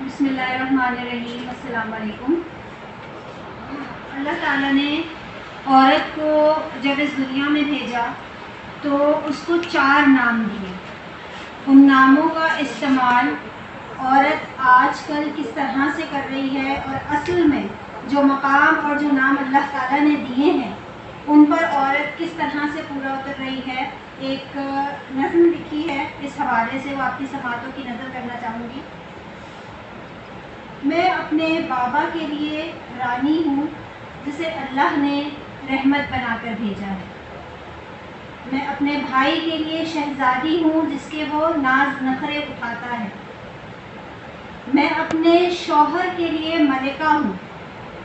بسم اللہ الرحمن الرحیم۔ السلام علیکم۔ اللہ تعالیٰ نے عورت کو جب اس دنیا میں بھیجا تو اس کو 4 نام دیے۔ ان ناموں کا استعمال عورت آج کل کس طرح سے کر رہی ہے اور اصل میں جو مقام اور جو نام اللہ تعالیٰ نے دیے ہیں ان پر عورت کس طرح سے پورا اتر رہی ہے، ایک نظم لکھی ہے۔ اس حوالے سے وہ آپ کی سماعتوں کی نظر کرنا چاہوں گی۔ میں اپنے بابا کے لیے رانی ہوں جسے اللہ نے رحمت بنا کر بھیجا ہے۔ میں اپنے بھائی کے لیے شہزادی ہوں جس کے وہ ناز نخرے اٹھاتا ہے۔ میں اپنے شوہر کے لیے ملکہ ہوں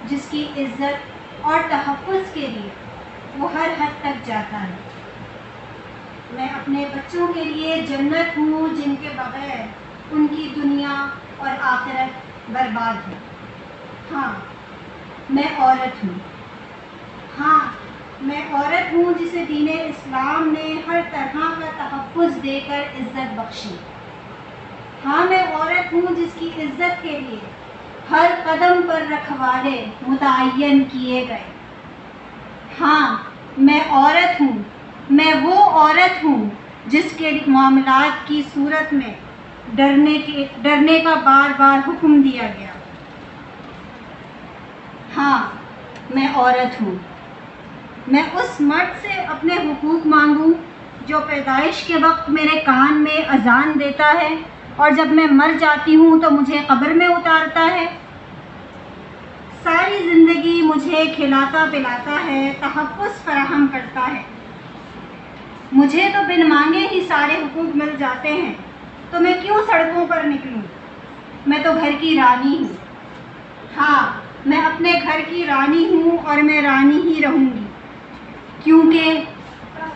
جس کی عزت اور تحفظ کے لیے وہ ہر حد تک جاتا ہے۔ میں اپنے بچوں کے لیے جنت ہوں جن کے بغیر ان کی دنیا اور آخرت برباد ہے۔ ہاں میں عورت ہوں۔ ہاں میں عورت ہوں جسے دین اسلام نے ہر طرح کا تحفظ دے کر عزت بخشی۔ ہاں میں عورت ہوں جس کی عزت کے لیے ہر قدم پر رکھوالے متعین کیے گئے۔ ہاں میں عورت ہوں، میں وہ عورت ہوں جس کے معاملات کی صورت میں ڈرنے کا بار بار حکم دیا گیا۔ ہاں میں عورت ہوں۔ میں اس مرد سے اپنے حقوق مانگوں جو پیدائش کے وقت میرے کان میں اذان دیتا ہے اور جب میں مر جاتی ہوں تو مجھے قبر میں اتارتا ہے۔ ساری زندگی مجھے کھلاتا پلاتا ہے، تحفظ فراہم کرتا ہے۔ مجھے تو بن مانگے ہی سارے حقوق مل جاتے ہیں، تو میں کیوں سڑکوں پر نکلوں؟ میں تو گھر کی رانی ہوں۔ ہاں میں اپنے گھر کی رانی ہوں اور میں رانی ہی رہوں گی، کیونکہ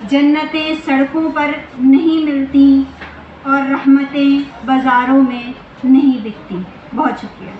جنتیں سڑکوں پر نہیں ملتی اور رحمتیں بازاروں میں نہیں بکتی۔ بہت شکریہ۔